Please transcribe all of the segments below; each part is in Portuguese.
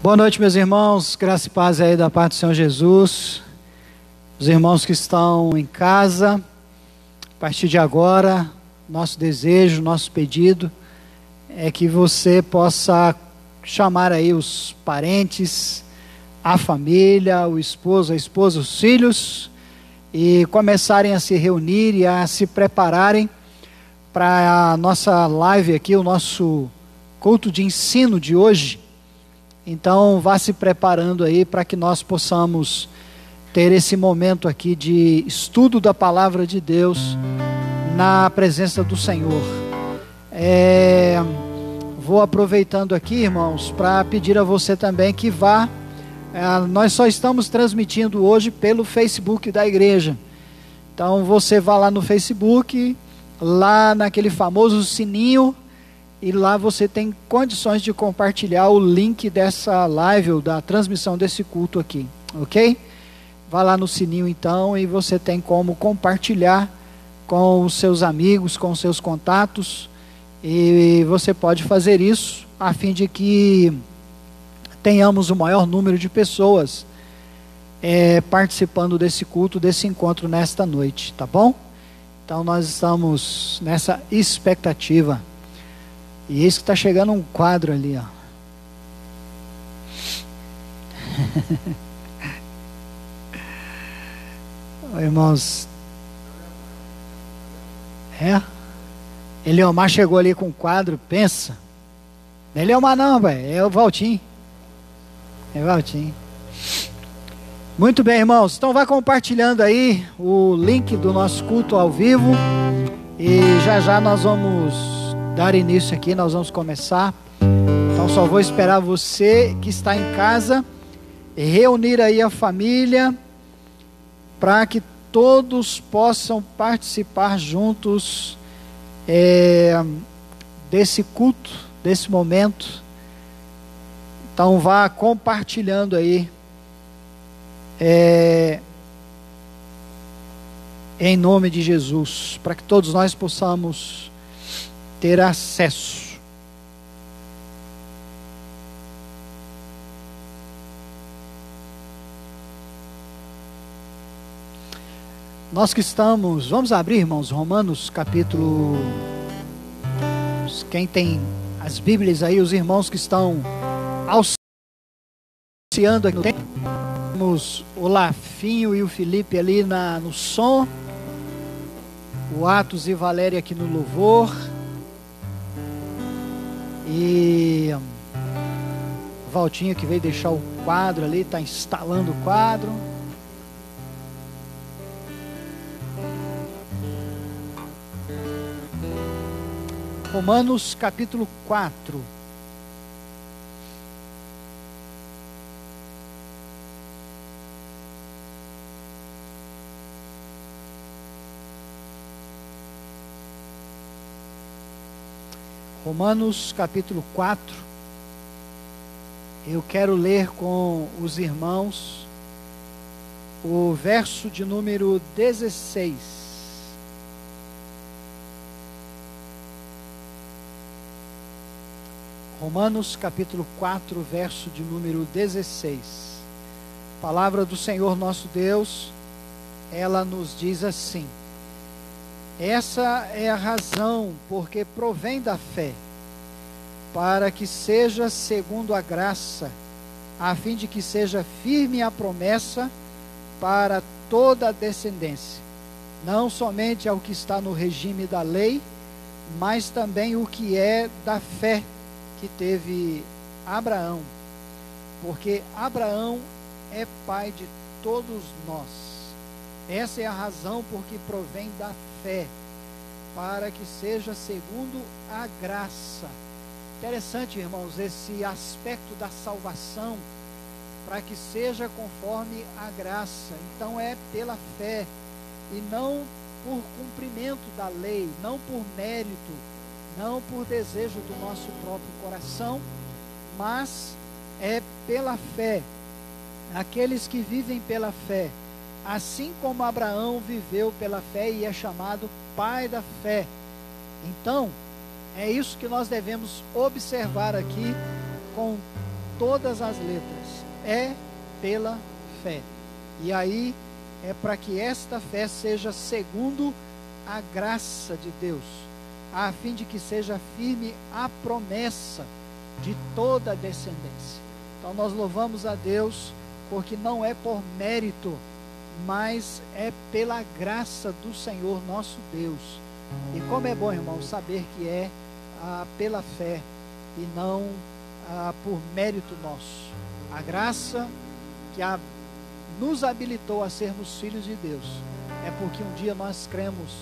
Boa noite, meus irmãos, graça e paz aí da parte do Senhor Jesus. Os irmãos que estão em casa, a partir de agora, nosso desejo, nosso pedido é que você possa chamar aí os parentes, a família, o esposo, a esposa, os filhos, e começarem a se reunir e a se prepararem para a nossa live aqui, o nosso culto de ensino de hoje. Então, vá se preparando aí para que nós possamos ter esse momento aqui de estudo da palavra de Deus na presença do Senhor. Vou aproveitando aqui, irmãos, para pedir a você também que vá. Nós só estamos transmitindo hoje pelo Facebook da igreja. Então, você vá lá no Facebook, lá naquele famoso sininho, e lá você tem condições de compartilhar o link dessa live ou da transmissão desse culto aqui, ok? Vá lá no sininho então e você tem como compartilhar com os seus amigos, com os seus contatos, e você pode fazer isso a fim de que tenhamos o maior número de pessoas participando desse culto, desse encontro nesta noite, tá bom? Então nós estamos nessa expectativa. E eis que está chegando um quadro ali, ó. Irmãos, Eliomar chegou ali com um quadro, pensa. Não é Eliomar não, velho, é o Valtinho. É o Valtinho. Muito bem, irmãos, então vai compartilhando aí o link do nosso culto ao vivo. E já já nós vamos dar início aqui, nós vamos começar. Então só vou esperar você que está em casa reunir aí a família para que todos possam participar juntos desse culto, desse momento. Então vá compartilhando aí em nome de Jesus, para que todos nós possamos ter acesso. Nós que estamos, vamos abrir, irmãos, Romanos capítulo, quem tem as Bíblias aí, os irmãos que estão auxiliando aqui no tempo, temos o Lafinho e o Felipe ali no som, o Atos e Valéria aqui no louvor, e o Valtinho que veio deixar o quadro ali, está instalando o quadro. Romanos capítulo 4. Romanos capítulo 4, eu quero ler com os irmãos o verso de número 16. Romanos capítulo 4, verso de número 16. Palavra do Senhor nosso Deus, ela nos diz assim: essa é a razão porque provém da fé, para que seja segundo a graça, a fim de que seja firme a promessa para toda a descendência, não somente ao que está no regime da lei, mas também o que é da fé que teve Abraão, porque Abraão é pai de todos nós. Essa é a razão porque provém da fé, para que seja segundo a graça. Interessante, irmãos, esse aspecto da salvação, para que seja conforme a graça. Então é pela fé, e não por cumprimento da lei, não por mérito, não por desejo do nosso próprio coração, mas é pela fé. Aqueles que vivem pela fé, assim como Abraão viveu pela fé e é chamado pai da fé. Então, é isso que nós devemos observar aqui com todas as letras. É pela fé. E aí é para que esta fé seja segundo a graça de Deus, a fim de que seja firme a promessa de toda a descendência. Então nós louvamos a Deus, porque não é por mérito, mas é pela graça do Senhor nosso Deus. E como é bom, irmão, saber que é pela fé e não por mérito nosso. A graça que nos habilitou a sermos filhos de Deus é porque um dia nós cremos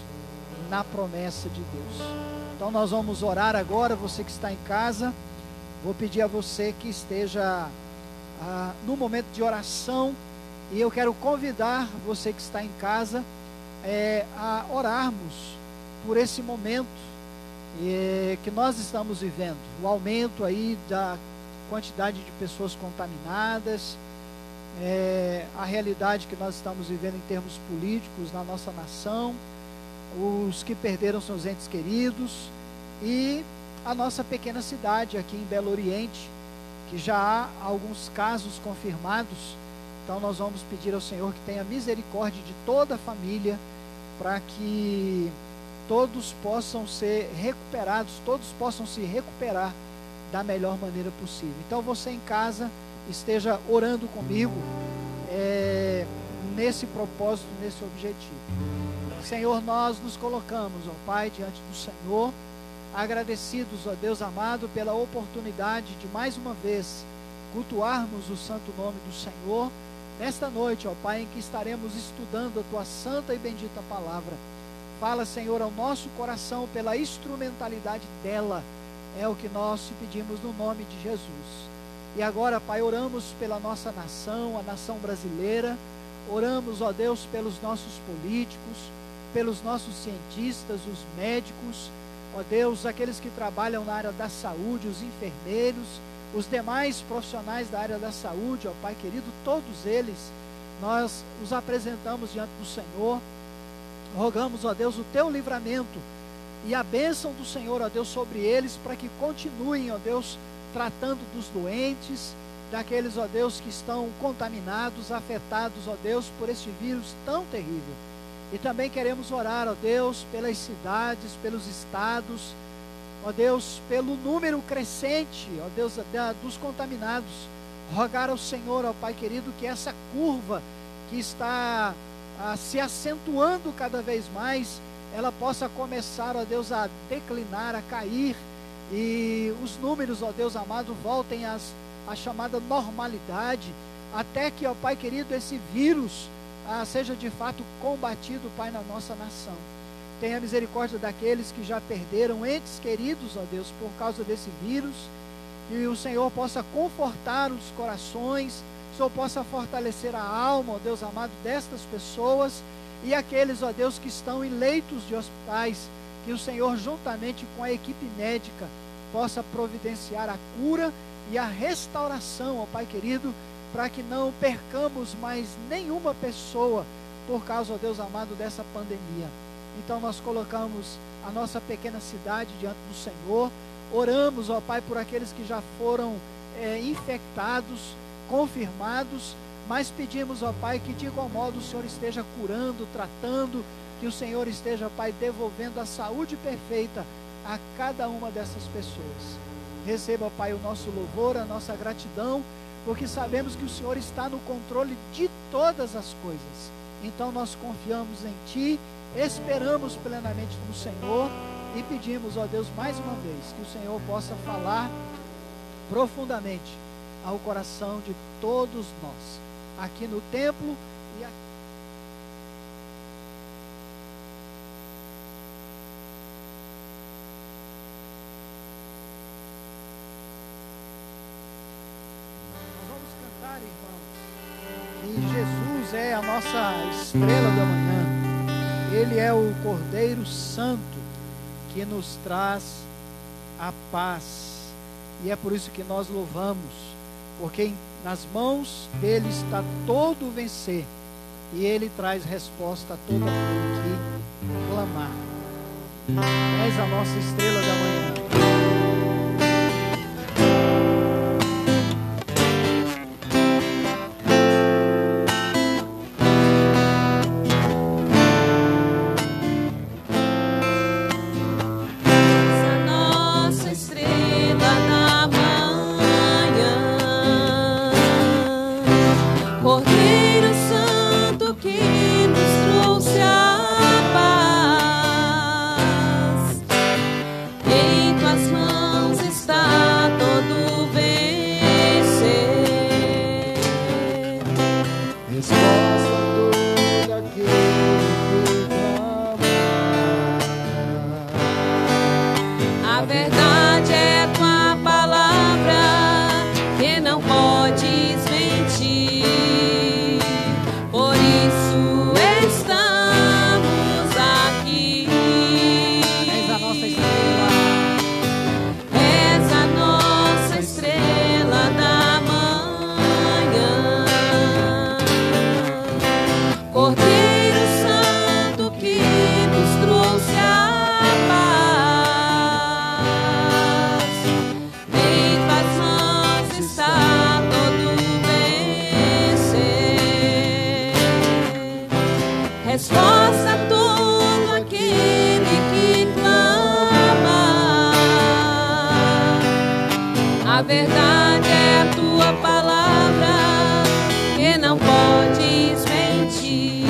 na promessa de Deus. Então nós vamos orar agora. Você que está em casa, vou pedir a você que esteja no momento de oração, e eu quero convidar você que está em casa a orarmos por esse momento que nós estamos vivendo, o aumento aí da quantidade de pessoas contaminadas, a realidade que nós estamos vivendo em termos políticos na nossa nação, os que perderam seus entes queridos, e a nossa pequena cidade aqui em Belo Oriente, que já há alguns casos confirmados. Então nós vamos pedir ao Senhor que tenha misericórdia de toda a família, para que todos possam ser recuperados, todos possam se recuperar da melhor maneira possível. Então você em casa esteja orando comigo nesse propósito, nesse objetivo. Senhor, nós nos colocamos, ó Pai, diante do Senhor, agradecidos, ó Deus amado, pela oportunidade de mais uma vez cultuarmos o santo nome do Senhor, nesta noite, ó Pai, em que estaremos estudando a Tua santa e bendita palavra. Fala, Senhor, ao nosso coração pela instrumentalidade dela, é o que nós te pedimos no nome de Jesus. E agora, Pai, oramos pela nossa nação, a nação brasileira, oramos, ó Deus, pelos nossos políticos, pelos nossos cientistas, os médicos, ó Deus, aqueles que trabalham na área da saúde, os enfermeiros, os demais profissionais da área da saúde, ó Pai querido, todos eles, nós os apresentamos diante do Senhor, rogamos, ó Deus, o Teu livramento e a bênção do Senhor, ó Deus, sobre eles, para que continuem, ó Deus, tratando dos doentes, daqueles, ó Deus, que estão contaminados, afetados, ó Deus, por este vírus tão terrível. E também queremos orar, ó Deus, pelas cidades, pelos estados, ó Deus, pelo número crescente, ó Deus, dos contaminados. Rogar ao Senhor, ó Pai querido, que essa curva que está se acentuando cada vez mais, ela possa começar, ó Deus, a declinar, a cair, e os números, ó Deus amado, voltem à chamada normalidade, até que, ó Pai querido, esse vírus seja de fato combatido, Pai, na nossa nação. Tenha misericórdia daqueles que já perderam entes queridos, ó Deus, por causa desse vírus, que o Senhor possa confortar os corações, o Senhor possa fortalecer a alma, ó Deus amado, destas pessoas, e aqueles, ó Deus, que estão em leitos de hospitais, que o Senhor, juntamente com a equipe médica, possa providenciar a cura e a restauração, ó Pai querido, para que não percamos mais nenhuma pessoa por causa, ó Deus amado, dessa pandemia. Então nós colocamos a nossa pequena cidade diante do Senhor, oramos, ó Pai, por aqueles que já foram infectados, confirmados, mas pedimos, ó Pai, que de igual modo o Senhor esteja curando, tratando, que o Senhor esteja, Pai, devolvendo a saúde perfeita a cada uma dessas pessoas. Receba, Pai, o nosso louvor, a nossa gratidão, porque sabemos que o Senhor está no controle de todas as coisas. Então nós confiamos em Ti, esperamos plenamente no Senhor e pedimos, ó Deus, mais uma vez, que o Senhor possa falar profundamente ao coração de todos nós, aqui no templo e aqui. E Jesus é a nossa estrela da manhã. Ele é o Cordeiro Santo que nos traz a paz. E é por isso que nós louvamos, porque nas mãos dele está todo o vencer, e ele traz resposta a todo aquele que clamar. És a nossa estrela da manhã. verdade é a tua palavra, que não podes mentir.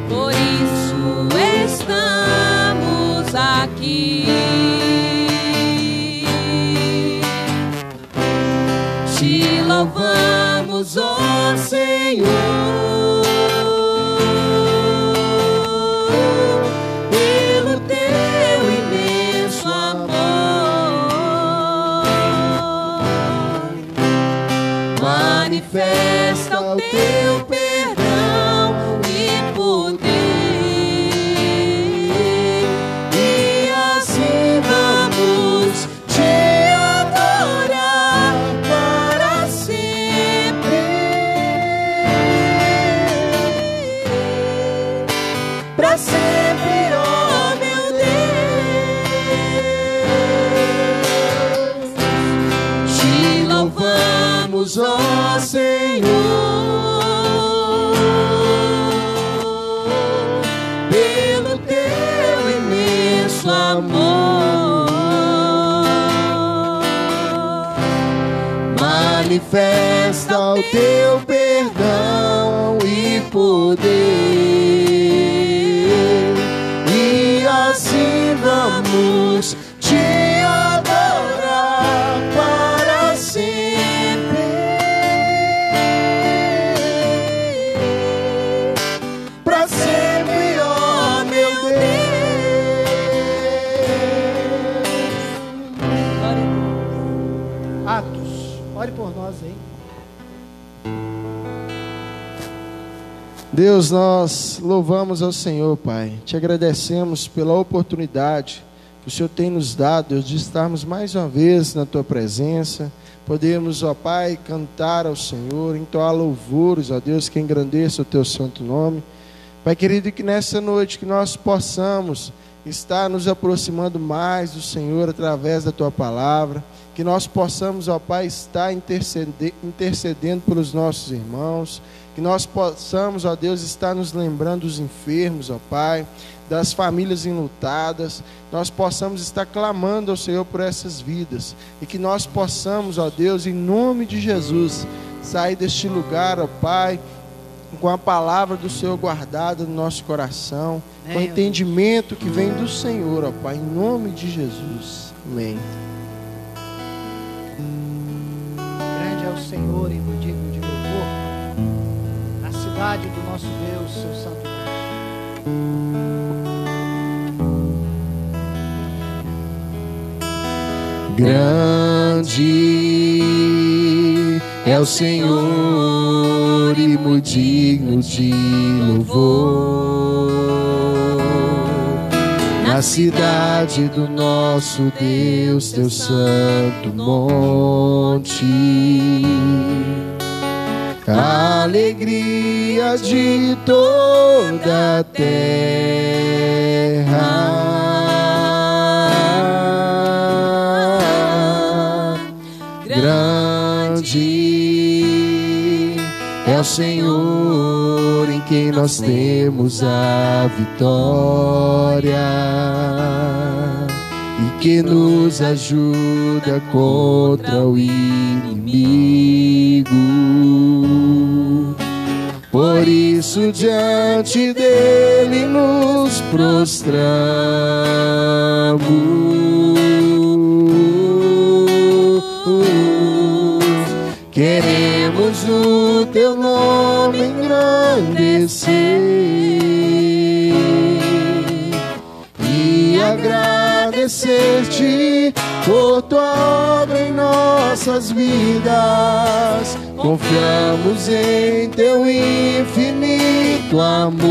Por isso estamos aqui. Te louvamos, ó Senhor, pelo teu imenso amor. Manifesta o teu perdão e poder, e assim vamos te adorar para sempre. Para sempre, ó meu Deus. Te louvamos, ó Senhor, pelo teu imenso amor. Manifesta o teu perdão e poder, e assim vamos te adorar para sempre. Para sempre, ó meu Deus. Atos, ore por nós aí. Deus, nós louvamos ao Senhor, Pai. Te agradecemos pela oportunidade que o Senhor tem nos dado, Deus, de estarmos mais uma vez na Tua presença. Podemos, ó Pai, cantar ao Senhor, entoar louvores, ó Deus, que engrandeça o Teu santo nome. Pai querido, que nessa noite que nós possamos estar nos aproximando mais do Senhor através da Tua palavra, que nós possamos, ó Pai, estar intercedendo pelos nossos irmãos, que nós possamos, ó Deus, estar nos lembrando dos enfermos, ó Pai, das famílias enlutadas, nós possamos estar clamando ao Senhor por essas vidas, e que nós possamos, ó Deus, em nome de Jesus, sair deste lugar, ó Pai, com a palavra do Senhor guardada no nosso coração, com o entendimento que vem do Senhor, ó Pai, em nome de Jesus. Amém. Grande é o Senhor e digno de louvor, na cidade do nosso Deus, seu santo nome. Grande é o Senhor e muito digno de louvor, na cidade do nosso Deus, teu santo monte. A alegria de toda a terra. Grande é o Senhor em quem nós temos a vitória, e que nos ajuda contra o inimigo. Por isso diante dele nos prostramos, queremos o teu nome engrandecer e agradecer-te por tua obra em nossas vidas. Confiamos em teu infinito amor,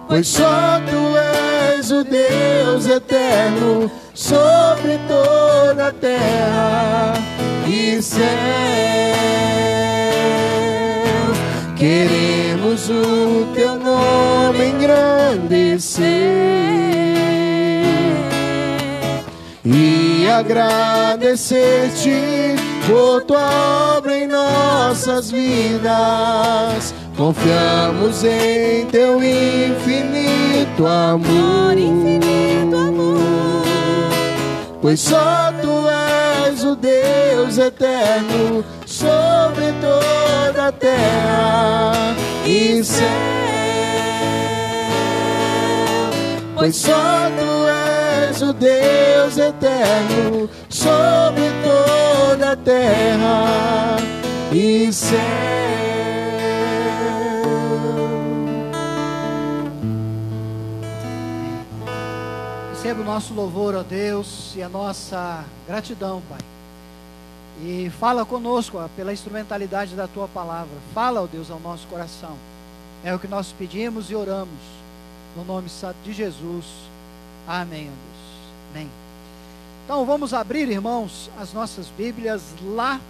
pois só tu és o Deus eterno sobre toda a terra e céus. Queremos o teu nome engrandecer e agradecer-te por tua obra em nossas vidas. Confiamos em teu infinito amor, pois só tu és o Deus eterno sobre toda a terra e céu. Pois só tu és o Deus eterno sobre toda a terra e céu. Receba o nosso louvor, ó Deus, e a nossa gratidão, Pai. E fala conosco, ó, pela instrumentalidade da Tua palavra. Fala, ó Deus, ao nosso coração. É o que nós pedimos e oramos, no nome santo de Jesus. Amém, ó Deus. Amém. Então vamos abrir, irmãos, as nossas Bíblias lá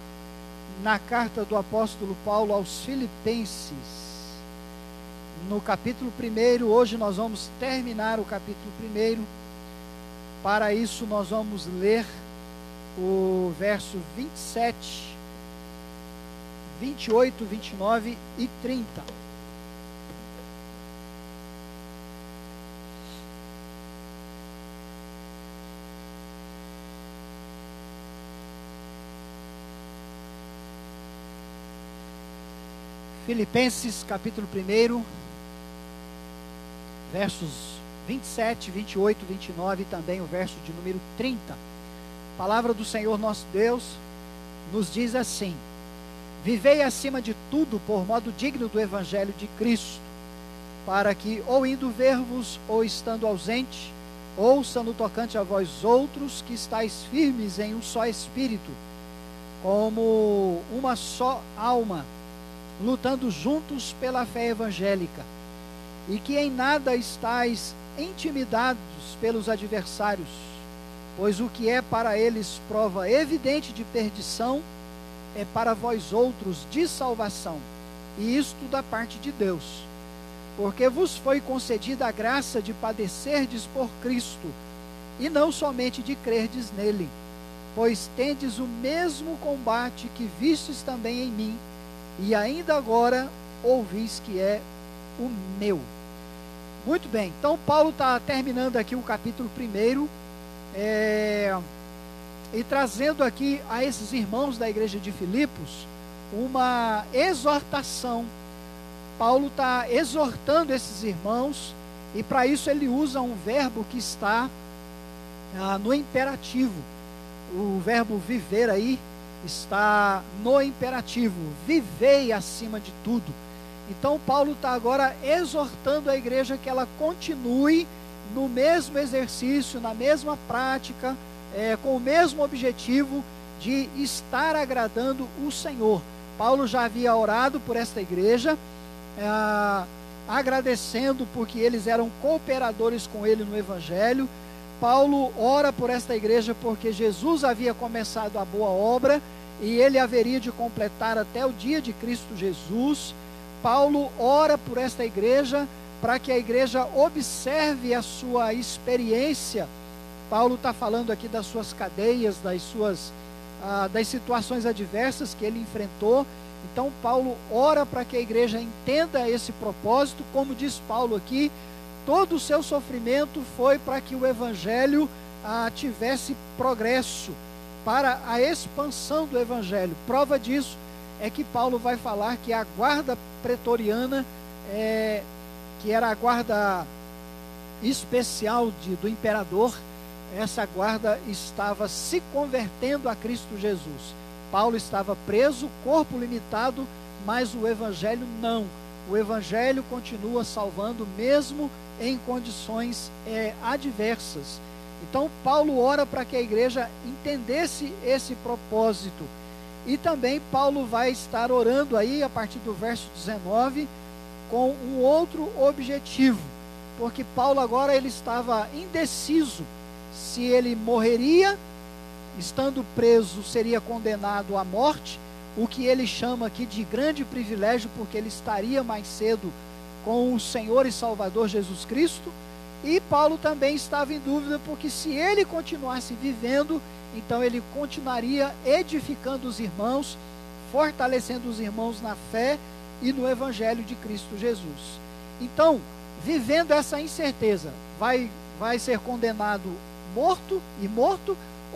na carta do apóstolo Paulo aos Filipenses, no capítulo 1. Hoje nós vamos terminar o capítulo 1. Para isso nós vamos ler o verso 27, 28, 29 e 30. Filipenses capítulo 1, versos 27, 28, 29 e também o verso de número 30. A palavra do Senhor nosso Deus nos diz assim: vivei acima de tudo por modo digno do Evangelho de Cristo, para que, ou indo ver-vos, ou estando ausente, ouça no tocante a vós outros que estáis firmes em um só Espírito, como uma só alma, lutando juntos pela fé evangélica, e que em nada estáis intimidados pelos adversários, pois o que é para eles prova evidente de perdição, é para vós outros de salvação, e isto da parte de Deus, porque vos foi concedida a graça de padecerdes por Cristo, e não somente de crerdes nele, pois tendes o mesmo combate que vistes também em mim, e ainda agora ouvis que é o meu. Muito bem, então Paulo está terminando aqui o capítulo 1, e trazendo aqui a esses irmãos da igreja de Filipos uma exortação. Paulo está exortando esses irmãos, e para isso ele usa um verbo que está no imperativo. O verbo viver aí está no imperativo, vivei acima de tudo. Então Paulo está agora exortando a igreja que ela continue no mesmo exercício, na mesma prática, com o mesmo objetivo de estar agradando o Senhor. Paulo já havia orado por esta igreja, agradecendo porque eles eram cooperadores com ele no Evangelho. Paulo ora por esta igreja porque Jesus havia começado a boa obra e ele haveria de completar até o dia de Cristo Jesus. Paulo ora por esta igreja para que a igreja observe a sua experiência. Paulo está falando aqui das suas cadeias, das situações adversas que ele enfrentou. Então Paulo ora para que a igreja entenda esse propósito. Como diz Paulo aqui, todo o seu sofrimento foi para que o Evangelho tivesse progresso, para a expansão do Evangelho. Prova disso é que Paulo vai falar que a guarda pretoriana, que era a guarda especial do imperador, essa guarda estava se convertendo a Cristo Jesus. Paulo estava preso, corpo limitado, mas o Evangelho não. O Evangelho continua salvando mesmo em condições adversas. Então Paulo ora para que a igreja entendesse esse propósito. E também Paulo vai estar orando aí a partir do verso 19 com um outro objetivo, porque Paulo agora ele estava indeciso se ele morreria, estando preso seria condenado à morte, o que ele chama aqui de grande privilégio, porque ele estaria mais cedo com o Senhor e Salvador Jesus Cristo. E Paulo também estava em dúvida, porque se ele continuasse vivendo, então ele continuaria edificando os irmãos, fortalecendo os irmãos na fé e no Evangelho de Cristo Jesus. Então, vivendo essa incerteza, vai ser condenado morto,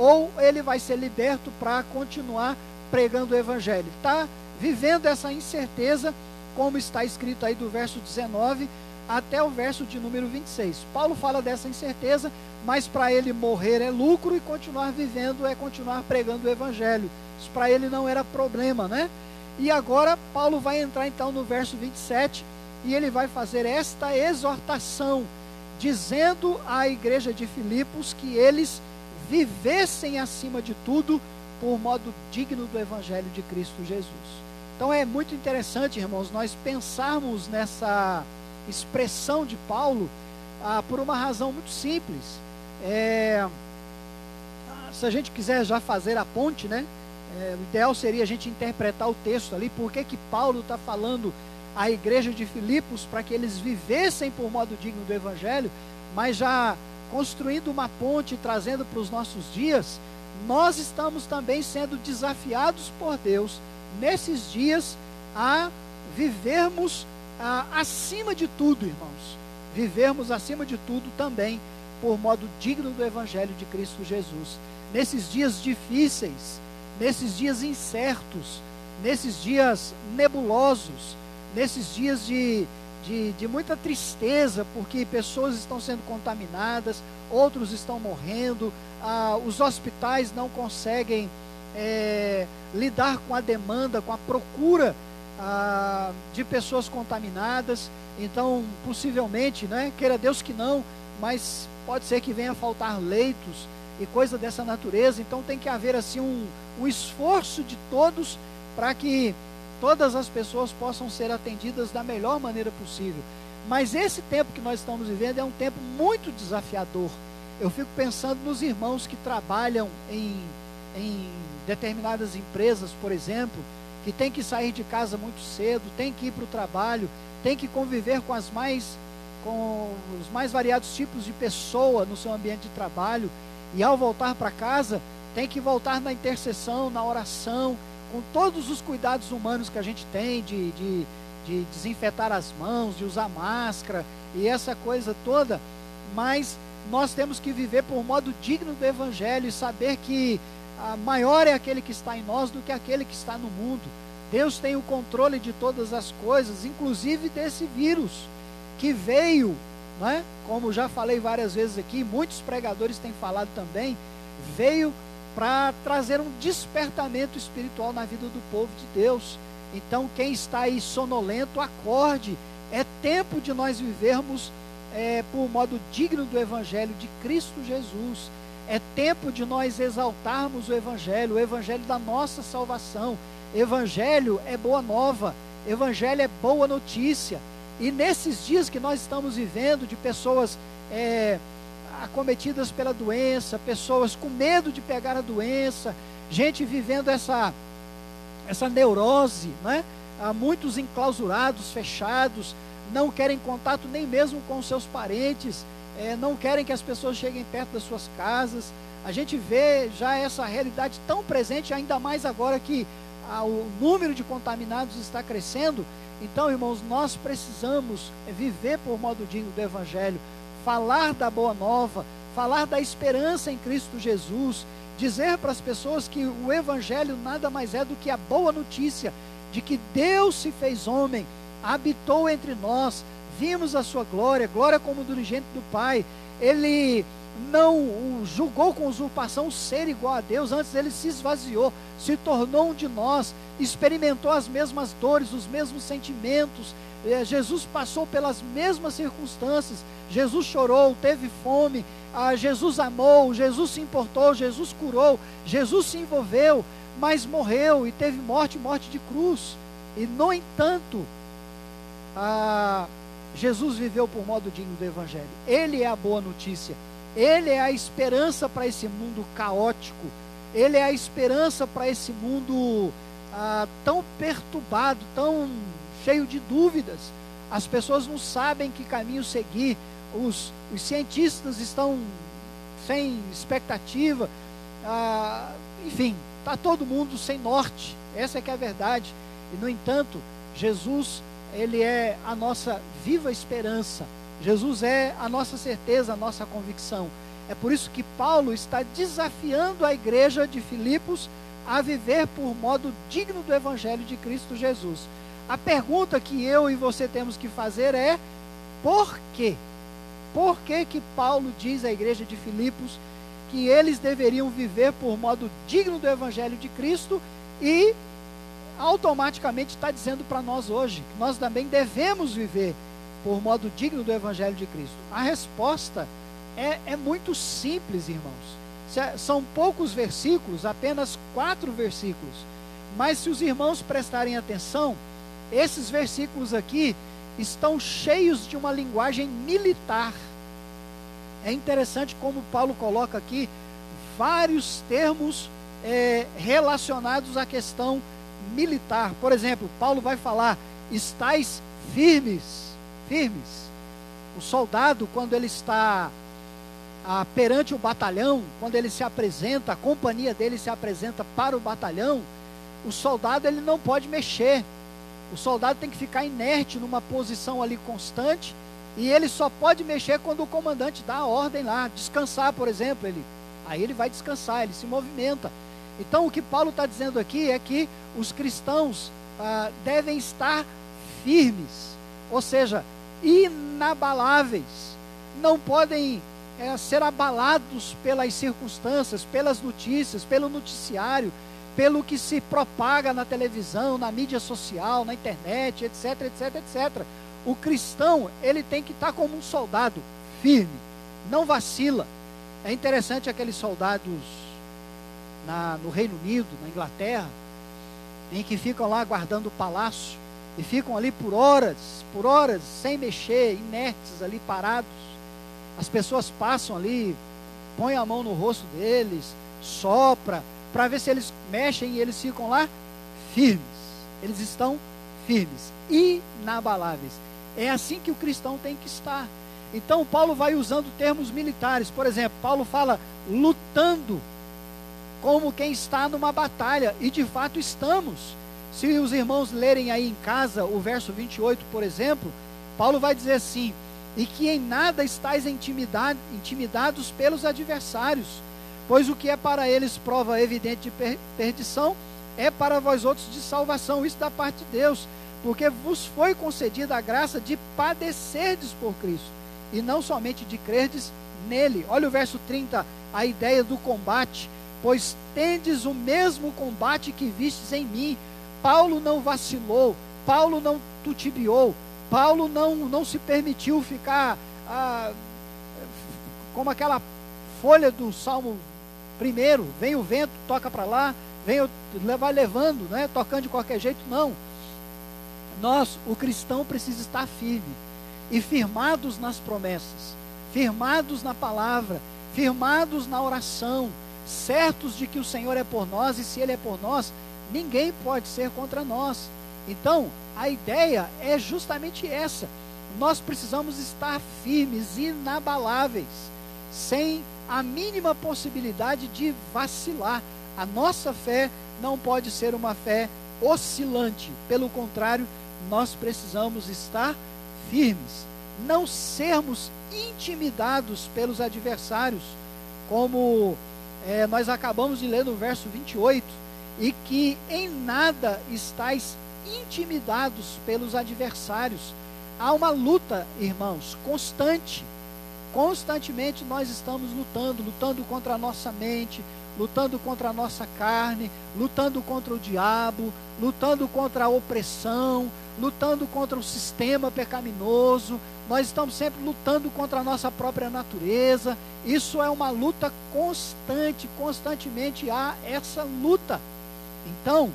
ou ele vai ser liberto para continuar pregando o evangelho. Está vivendo essa incerteza, como está escrito aí do verso 19 até o verso de número 26. Paulo fala dessa incerteza, mas para ele morrer é lucro e continuar vivendo é continuar pregando o evangelho. Isso para ele não era problema, né? E agora Paulo vai entrar então no verso 27 e ele vai fazer esta exortação, dizendo à igreja de Filipos que eles vivessem acima de tudo por modo digno do evangelho de Cristo Jesus. Então é muito interessante, irmãos, nós pensarmos nessa expressão de Paulo por uma razão muito simples. Se a gente quiser já fazer a ponte, né? O ideal seria a gente interpretar o texto ali, por que Paulo está falando à igreja de Filipos para que eles vivessem por modo digno do evangelho, mas já construindo uma ponte e trazendo para os nossos dias, nós estamos também sendo desafiados por Deus nesses dias a vivermos acima de tudo, irmãos, vivermos acima de tudo também por modo digno do evangelho de Cristo Jesus, nesses dias difíceis, nesses dias incertos, nesses dias nebulosos, nesses dias de muita tristeza, porque pessoas estão sendo contaminadas, outros estão morrendo, os hospitais não conseguem lidar com a demanda, com a procura de pessoas contaminadas. Então, possivelmente, né, queira Deus que não, mas pode ser que venha a faltar leitos e coisa dessa natureza. Então tem que haver assim um esforço de todos para que todas as pessoas possam ser atendidas da melhor maneira possível. Mas esse tempo que nós estamos vivendo é um tempo muito desafiador. Eu fico pensando nos irmãos que trabalham em determinadas empresas, por exemplo, que tem que sair de casa muito cedo, tem que ir para o trabalho, tem que conviver com os mais variados tipos de pessoa no seu ambiente de trabalho, e ao voltar para casa tem que voltar na intercessão, na oração, com todos os cuidados humanos que a gente tem de desinfetar as mãos, de usar máscara e essa coisa toda. Mas nós temos que viver por modo digno do evangelho e saber que maior é aquele que está em nós do que aquele que está no mundo. Deus tem o controle de todas as coisas, inclusive desse vírus que veio, né? Como já falei várias vezes aqui, muitos pregadores têm falado também, veio para trazer um despertamento espiritual na vida do povo de Deus. Então quem está aí sonolento, acorde. É tempo de nós vivermos por modo digno do evangelho de Cristo Jesus. É tempo de nós exaltarmos o evangelho da nossa salvação. Evangelho é boa nova, evangelho é boa notícia. E nesses dias que nós estamos vivendo, de pessoas acometidas pela doença, pessoas com medo de pegar a doença, gente vivendo essa neurose, né? Há muitos enclausurados, fechados, não querem contato nem mesmo com os seus parentes, não querem que as pessoas cheguem perto das suas casas. A gente vê já essa realidade tão presente, ainda mais agora que o número de contaminados está crescendo. Então, irmãos, nós precisamos viver por modo digno do evangelho, falar da boa nova, falar da esperança em Cristo Jesus, dizer para as pessoas que o evangelho nada mais é do que a boa notícia de que Deus se fez homem, habitou entre nós, vimos a sua glória, glória como do unigênito do Pai. Ele não julgou com usurpação ser igual a Deus, antes ele se esvaziou, se tornou um de nós, experimentou as mesmas dores, os mesmos sentimentos. Jesus passou pelas mesmas circunstâncias, Jesus chorou, teve fome, Jesus amou, Jesus se importou, Jesus curou, Jesus se envolveu, mas morreu e teve morte de cruz. E no entanto, Jesus viveu por modo digno do evangelho. Ele é a boa notícia, ele é a esperança para esse mundo caótico, ele é a esperança para esse mundo tão perturbado, tão cheio de dúvidas. As pessoas não sabem que caminho seguir, os cientistas estão sem expectativa, enfim, está todo mundo sem norte. Essa é que é a verdade. E no entanto, Jesus, ele é a nossa viva esperança. Jesus é a nossa certeza, a nossa convicção. É por isso que Paulo está desafiando a igreja de Filipos a viver por modo digno do Evangelho de Cristo Jesus. A pergunta que eu e você temos que fazer é: por quê? Por que que Paulo diz à igreja de Filipos que eles deveriam viver por modo digno do Evangelho de Cristo, e automaticamente está dizendo para nós hoje que nós também devemos viver por modo digno do Evangelho de Cristo? A resposta é muito simples, irmãos. São poucos versículos, apenas 4 versículos, mas se os irmãos prestarem atenção, esses versículos aqui estão cheios de uma linguagem militar. É interessante como Paulo coloca aqui vários termos relacionados à questão militar. Por exemplo, Paulo vai falar: estais firmes. O soldado, quando ele está perante o batalhão, quando ele se apresenta, a companhia dele se apresenta para o batalhão, o soldado ele não pode mexer. O soldado tem que ficar inerte numa posição ali constante, e ele só pode mexer quando o comandante dá a ordem lá, descansar, por exemplo. Aí ele vai descansar, ele se movimenta. Então o que Paulo está dizendo aqui é que os cristãos devem estar firmes, ou seja, inabaláveis, não podem ser abalados pelas circunstâncias, pelas notícias, pelo noticiário, pelo que se propaga na televisão, na mídia social, na internet, etc, etc, etc. O cristão, ele tem que estar como um soldado, firme, não vacila. É interessante aqueles soldados no Reino Unido, na Inglaterra, em que ficam lá guardando o palácio, e ficam ali por horas, sem mexer, inertes ali, parados. As pessoas passam ali, põem a mão no rosto deles, sopra, para ver se eles mexem, e eles ficam lá firmes. Eles estão firmes, inabaláveis. É assim que o cristão tem que estar. Então Paulo vai usando termos militares. Por exemplo, Paulo fala lutando como quem está numa batalha, e de fato estamos. Se os irmãos lerem aí em casa o verso 28, por exemplo, Paulo vai dizer assim: e que em nada estáis intimidados pelos adversários, pois o que é para eles prova evidente de perdição, é para vós outros de salvação, isso da parte de Deus, porque vos foi concedida a graça de padecerdes por Cristo, e não somente de crerdes nele. Olha o verso 30, a ideia do combate: pois tendes o mesmo combate que vistes em mim. Paulo não vacilou, Paulo não titubeou, Paulo não se permitiu ficar como aquela folha do Salmo 1, vem o vento, toca para lá, vai levando, né, tocando de qualquer jeito. Não. O cristão precisa estar firme, e firmados nas promessas, firmados na palavra, firmados na oração, certos de que o Senhor é por nós, e se Ele é por nós, ninguém pode ser contra nós. Então, a ideia é justamente essa: nós precisamos estar firmes, inabaláveis, sem a mínima possibilidade de vacilar. A nossa fé não pode ser uma fé oscilante, pelo contrário, nós precisamos estar firmes, não sermos intimidados pelos adversários, como nós acabamos de ler no verso 28, e que em nada estáis intimidados pelos adversários. Há uma luta, irmãos, constantemente nós estamos lutando contra a nossa mente, lutando contra a nossa carne, lutando contra o diabo, lutando contra a opressão, lutando contra o sistema pecaminoso. Nós estamos sempre lutando contra a nossa própria natureza. Isso é uma luta constantemente há essa luta. Então,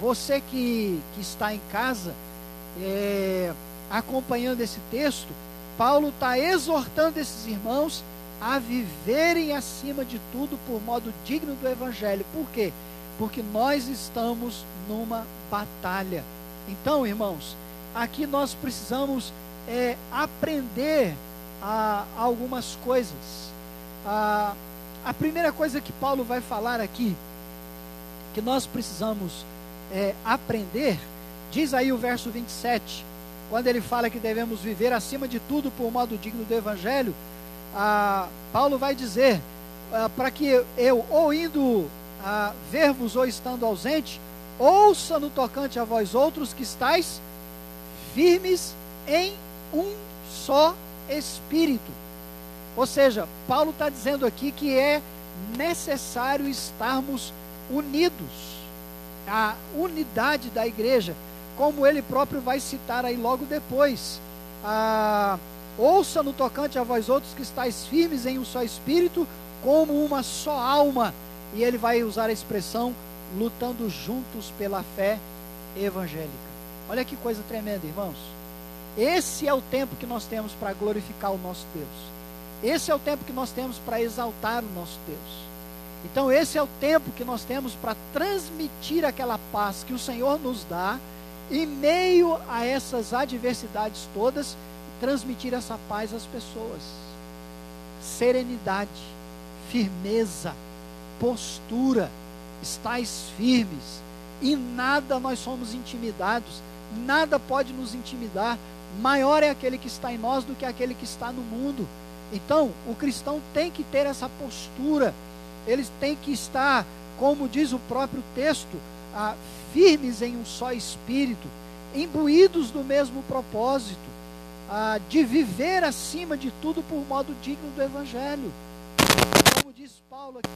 você que está em casa, acompanhando esse texto, Paulo está exortando esses irmãos a viverem acima de tudo por modo digno do Evangelho. Por quê? Porque nós estamos numa batalha. Então, irmãos, aqui nós precisamos aprender algumas coisas. A primeira coisa que Paulo vai falar aqui, que nós precisamos aprender, diz aí o verso 27, quando ele fala que devemos viver acima de tudo por modo digno do Evangelho. Paulo vai dizer, para que eu, ou indo ver-vos ou estando ausente, ouça no tocante a vós outros que estáis firmes em um só Espírito. Ou seja, Paulo está dizendo aqui que é necessário estarmos unidos. A unidade da igreja, como ele próprio vai citar aí logo depois. Ouça no tocante a vós outros que estáis firmes em um só Espírito, como uma só alma. E ele vai usar a expressão lutando juntos pela fé evangélica. Olha que coisa tremenda, irmãos. Esse é o tempo que nós temos para glorificar o nosso Deus. Esse é o tempo que nós temos para exaltar o nosso Deus. Então esse é o tempo que nós temos para transmitir aquela paz que o Senhor nos dá, em meio a essas adversidades todas, transmitir essa paz às pessoas. Serenidade, firmeza, postura, estais firmes, e nada nós somos intimidados, nada pode nos intimidar. Maior é aquele que está em nós do que aquele que está no mundo. Então o cristão tem que ter essa postura, eles têm que estar, como diz o próprio texto, firmes em um só Espírito, imbuídos do mesmo propósito, de viver acima de tudo por modo digno do Evangelho. Como diz Paulo aqui,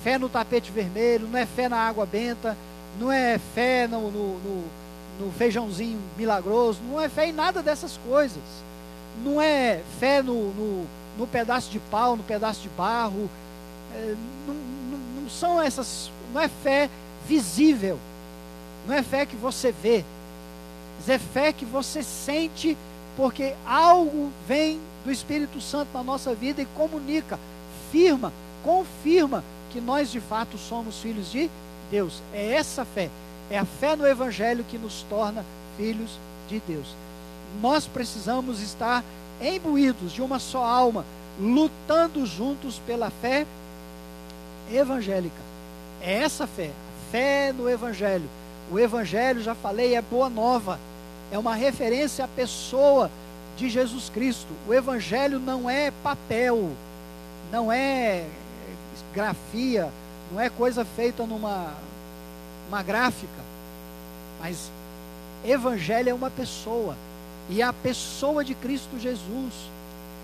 fé no tapete vermelho, não é fé na água benta, não é fé no feijãozinho milagroso, não é fé em nada dessas coisas, não é fé no pedaço de pau, no pedaço de barro, não são essas, não é fé visível, não é fé que você vê, mas é fé que você sente, porque algo vem do Espírito Santo na nossa vida e comunica, confirma que nós de fato somos filhos de Deus. É essa fé, é a fé no Evangelho que nos torna filhos de Deus. Nós precisamos estar imbuídos de uma só alma, lutando juntos pela fé evangélica. É essa fé, a fé no Evangelho. O Evangelho, já falei, é boa nova, é uma referência à pessoa de Jesus Cristo. O Evangelho não é papel, não é grafia, não é coisa feita numa gráfica, mas Evangelho é uma pessoa, e é a pessoa de Cristo Jesus,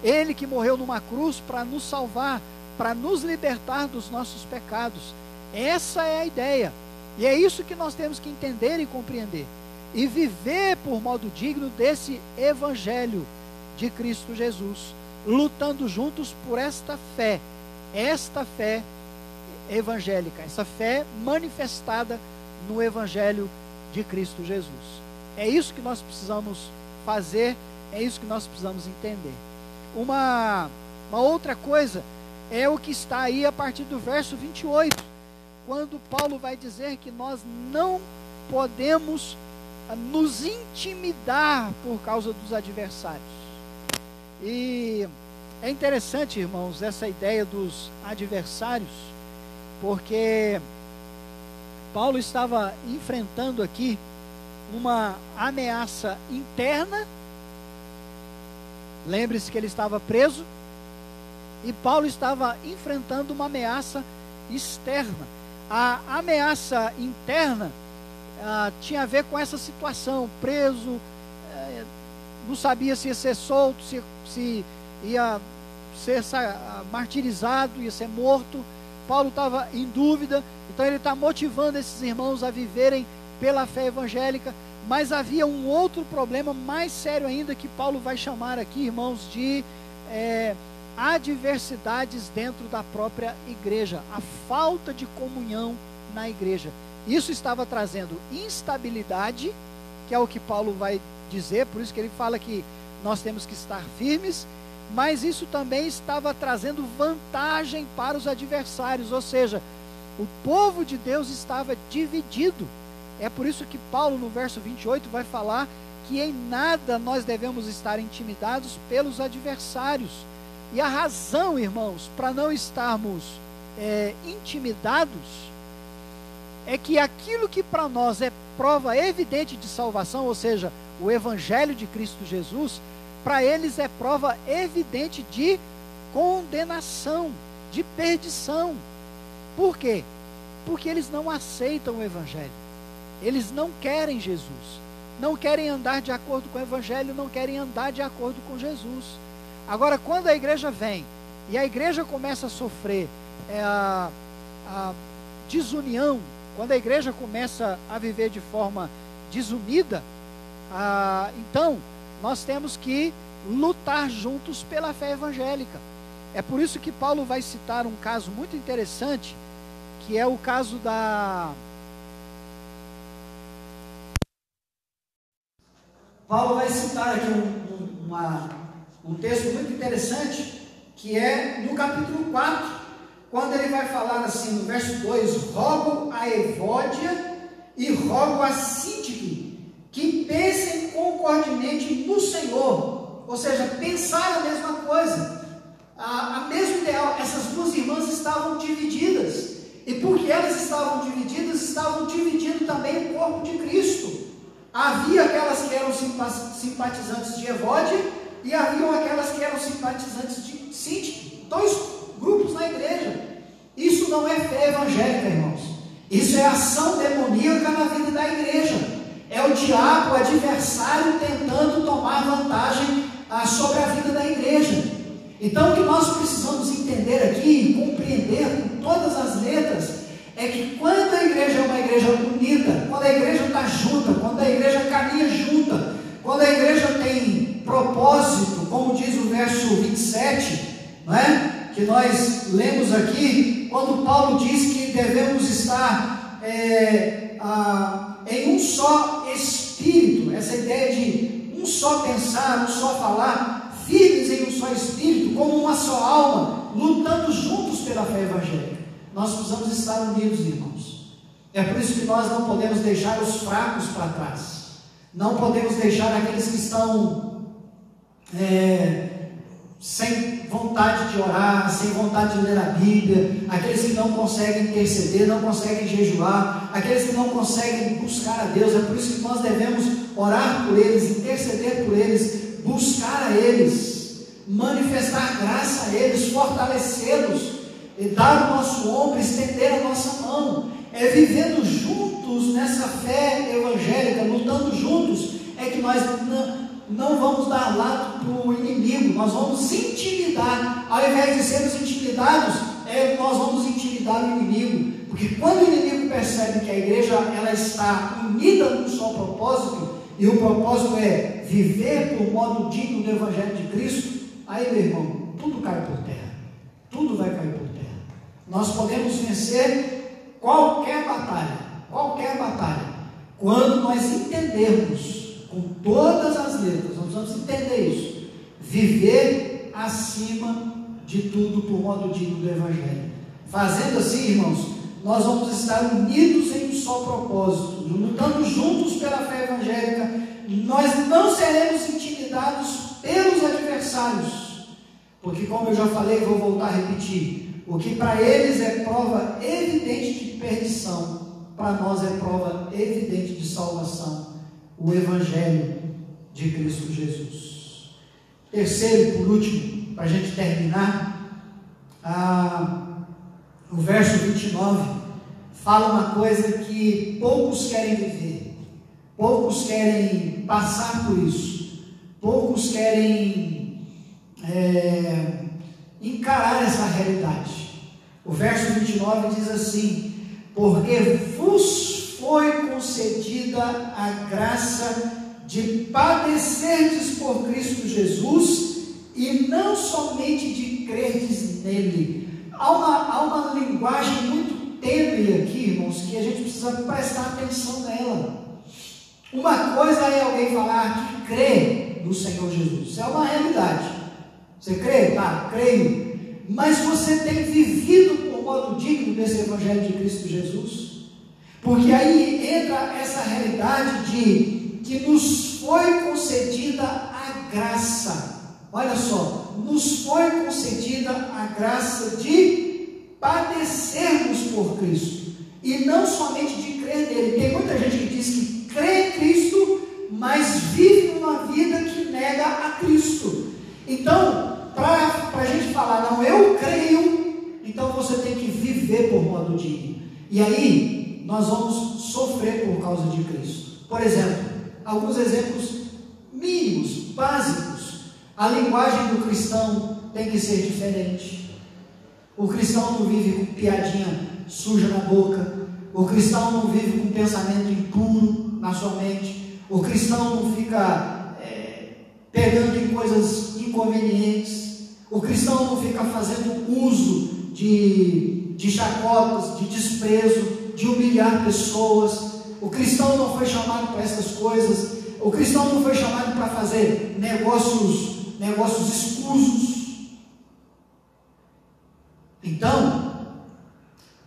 Ele que morreu numa cruz para nos salvar, para nos libertar dos nossos pecados. Essa é a ideia, e é isso que nós temos que entender e compreender, e viver por modo digno desse Evangelho de Cristo Jesus, lutando juntos por esta fé evangélica, essa fé manifestada no Evangelho de Cristo Jesus. É isso que nós precisamos fazer, é isso que nós precisamos entender. Uma outra coisa é o que está aí a partir do verso 28, quando Paulo vai dizer que nós não podemos nos intimidar por causa dos adversários. E é interessante, irmãos, essa ideia dos adversários, porque Paulo estava enfrentando aqui uma ameaça interna. Lembre-se que ele estava preso, e Paulo estava enfrentando uma ameaça externa. A ameaça interna tinha a ver com essa situação, preso, não sabia se ia ser solto, se ia ser martirizado, ia ser morto. Paulo estava em dúvida, então ele está motivando esses irmãos a viverem pela fé evangélica, mas havia um outro problema mais sério ainda, que Paulo vai chamar aqui, irmãos, de adversidades dentro da própria igreja, a falta de comunhão na igreja. Isso estava trazendo instabilidade, que é o que Paulo vai dizer, por isso que ele fala que nós temos que estar firmes, mas isso também estava trazendo vantagem para os adversários, ou seja, o povo de Deus estava dividido. É por isso que Paulo, no verso 28, vai falar que em nada nós devemos estar intimidados pelos adversários. E a razão, irmãos, para não estarmos intimidados, é que aquilo que para nós é prova evidente de salvação, ou seja, o Evangelho de Cristo Jesus, para eles é prova evidente de condenação, de perdição. Por quê? Porque eles não aceitam o Evangelho. Eles não querem Jesus. Não querem andar de acordo com o Evangelho, não querem andar de acordo com Jesus. Agora, quando a igreja vem e a igreja começa a sofrer a desunião, quando a igreja começa a viver de forma desunida, então nós temos que lutar juntos pela fé evangélica. É por isso que Paulo vai citar um caso muito interessante, que é o caso Paulo vai citar aqui um texto muito interessante, que é no capítulo 4, quando ele vai falar assim, no verso 2, rogo a Evódia e rogo a Síntique, que pensem concordemente no Senhor, ou seja, pensar a mesma coisa, a mesmo ideal. Essas duas irmãs estavam divididas, e porque elas estavam dividindo também o corpo de Cristo. Havia aquelas que eram simpatizantes de Evódia, e haviam aquelas que eram simpatizantes de Síntique, dois grupos na igreja. Isso não é fé evangélica, irmãos. Isso é ação demoníaca na vida da igreja. É o diabo, o adversário, tentando tomar vantagem sobre a vida da igreja. Então, o que nós precisamos entender aqui, compreender com todas as letras, é que quando a igreja é uma igreja unida, quando a igreja está junta, quando a igreja caminha junta, quando a igreja tem propósito, como diz o verso 27, não é? Que nós lemos aqui, quando Paulo diz que devemos estar em um só espírito, essa ideia de um só pensar, um só falar, firmes em um só espírito, como uma só alma, lutando juntos pela fé evangélica. Nós precisamos estar unidos, irmãos. É por isso que nós não podemos deixar os fracos para trás. Não podemos deixar aqueles que estão sem vontade de orar, sem vontade de ler a Bíblia, aqueles que não conseguem interceder, não conseguem jejuar, aqueles que não conseguem buscar a Deus. É por isso que nós devemos orar por eles, interceder por eles, buscar a eles, manifestar graça a eles, fortalecê-los, e dar o nosso ombro, estender a nossa mão. É vivendo juntos nessa fé evangélica, lutando juntos, é que nós não vamos dar lado para o inimigo, nós vamos intimidar. Ao invés de sermos intimidados, nós vamos intimidar o inimigo, porque quando o inimigo percebe que a igreja ela está unida num só propósito, e o propósito é viver por modo digno do Evangelho de Cristo, aí, meu irmão, tudo cai por terra, tudo vai cair por terra. Nós podemos vencer qualquer batalha, quando nós entendermos com todas as letras, nós vamos entender isso, viver acima de tudo por modo digno do Evangelho. Fazendo assim, irmãos, nós vamos estar unidos em um só propósito, lutando juntos pela fé evangélica. Nós não seremos intimidados pelos adversários, porque, como eu já falei, vou voltar a repetir, o que para eles é prova evidente de perdição, para nós é prova evidente de salvação, o Evangelho de Cristo Jesus. Terceiro e por último, para a gente terminar, o verso 29 fala uma coisa que poucos querem viver, poucos querem passar por isso, poucos querem encarar essa realidade. O verso 29 diz assim: porque vos foi concedida a graça de padecerdes por Cristo Jesus, e não somente de crerdes nele. Há uma linguagem muito tênue aqui, irmãos, que a gente precisa prestar atenção nela. Uma coisa é alguém falar que crê no Senhor Jesus, isso é uma realidade. Você crê? Tá, creio. Mas você tem vivido por modo digno desse Evangelho de Cristo Jesus? Porque aí entra essa realidade de que nos foi concedida a graça. Olha só, nos foi concedida a graça de padecermos por Cristo. E não somente de crer nele. Tem muita gente que diz que crê em Cristo, mas vive uma vida que nega a Cristo. Então, para a gente falar, não, eu creio, então você tem que viver por modo digno. E aí, nós vamos sofrer por causa de Cristo. Por exemplo, alguns exemplos mínimos, básicos. A linguagem do cristão tem que ser diferente. O cristão não vive com piadinha suja na boca. O cristão não vive com pensamento impuro na sua mente. O cristão não fica pegando em coisas inconvenientes. O cristão não fica fazendo uso de chacotas, de desprezo, de humilhar pessoas. O cristão não foi chamado para essas coisas. O cristão não foi chamado para fazer negócios escusos. Então,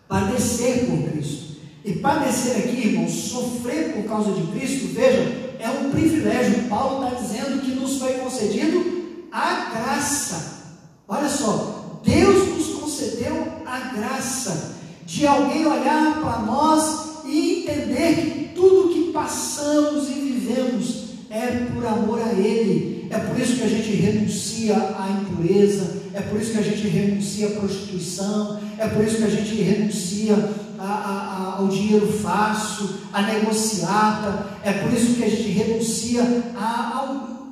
padecer por Cristo. E padecer aqui, irmãos, sofrer por causa de Cristo, vejam, é um privilégio. Paulo está dizendo que nos foi concedido a graça. Olha só, Deus nos concedeu a graça de alguém olhar para nós e entender que tudo que passamos e vivemos é por amor a Ele. É por isso que a gente renuncia à impureza, é por isso que a gente renuncia à prostituição, é por isso que a gente renuncia ao dinheiro fácil, à negociata, é por isso que a gente renuncia a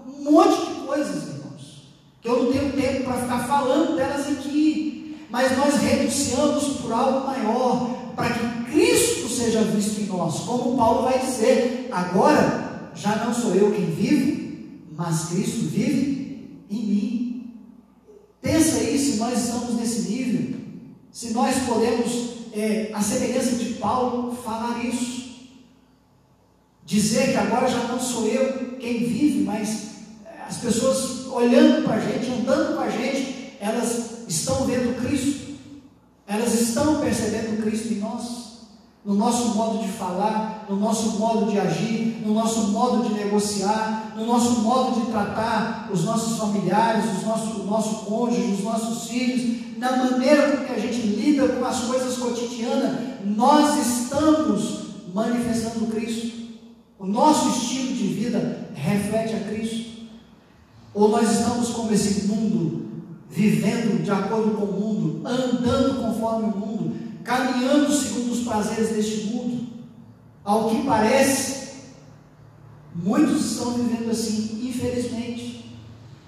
um monte de coisas, irmãos, que eu não tenho tempo para ficar falando delas aqui, mas nós renunciamos por algo maior, para que Cristo seja visto em nós, como Paulo vai dizer, agora já não sou eu quem vivo, mas Cristo vive em mim. Pensa aí se nós estamos nesse nível, se nós podemos, a semelhança de Paulo, falar isso, dizer que agora já não sou eu quem vive, mas as pessoas olhando para a gente, andando com a gente, elas estão vendo Cristo, elas estão percebendo Cristo em nós, no nosso modo de falar, no nosso modo de agir, no nosso modo de negociar, no nosso modo de tratar os nossos familiares, o nosso cônjuge, os nossos filhos, na maneira com que a gente lida com as coisas cotidianas. Nós estamos manifestando Cristo. O nosso estilo de vida reflete a Cristo. Ou nós estamos como esse mundo, vivendo de acordo com o mundo, andando conforme o mundo, caminhando segundo os prazeres deste mundo. Ao que parece, muitos estão vivendo assim, infelizmente.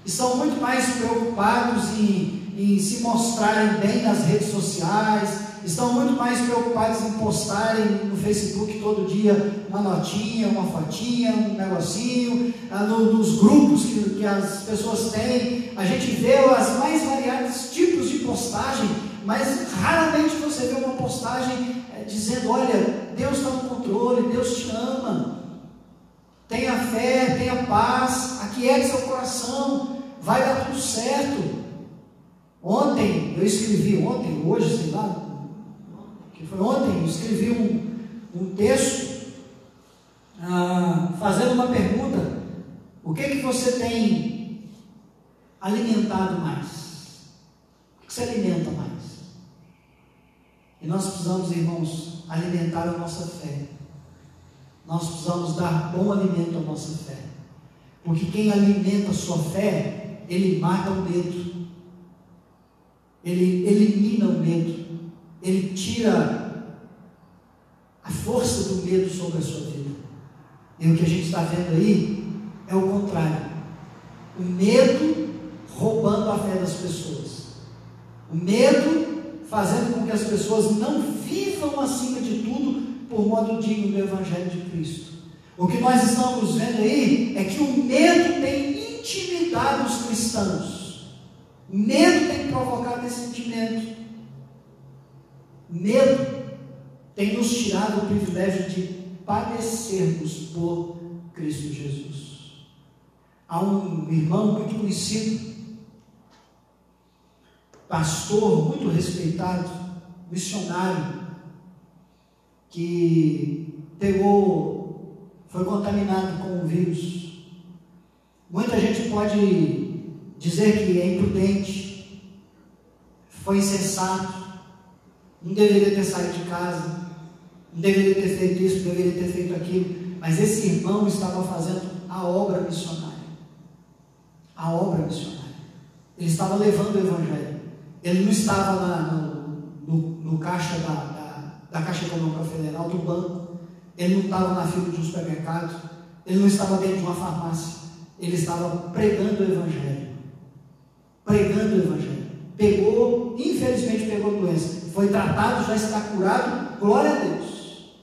Estão muito mais preocupados em se mostrarem bem nas redes sociais, estão muito mais preocupados em postarem no Facebook todo dia uma notinha, uma fotinha, um negocinho, nos grupos que as pessoas têm. A gente vê os mais variados tipos de postagem, mas raramente você vê uma postagem dizendo, olha, Deus está no controle, Deus te ama, tenha fé, tenha paz, aquiete seu coração, vai dar tudo certo. Ontem, hoje, sei lá, que foi ontem, eu escrevi um texto fazendo uma pergunta: o que você tem alimentado mais? O que você alimenta mais? E nós precisamos, irmãos, alimentar a nossa fé. Nós precisamos dar bom alimento à nossa fé, porque quem alimenta a sua fé, ele mata o medo, ele elimina o medo, ele tira a força do medo sobre a sua vida. E o que a gente está vendo aí é o contrário: o medo roubando a fé das pessoas, o medo fazendo com que as pessoas não vivam, acima de tudo, por modo digno do Evangelho de Cristo. O que nós estamos vendo aí é que o medo tem intimidado os cristãos. O medo tem provocado esse sentimento. O medo tem nos tirado o privilégio de padecermos por Cristo Jesus. Há um irmão muito conhecido pastor muito respeitado, missionário, que foi contaminado com o vírus. Muita gente pode dizer que é imprudente, foi insensato, não deveria ter saído de casa, não deveria ter feito isso, não deveria ter feito aquilo, mas esse irmão estava fazendo a obra missionária. A obra missionária. Ele estava levando o Evangelho. Ele não estava no caixa da Caixa Econômica Federal, do banco. Ele não estava na fila de um supermercado. Ele não estava dentro de uma farmácia. Ele estava pregando o Evangelho. Pregando o Evangelho. Infelizmente pegou doença. Foi tratado, já está curado, glória a Deus.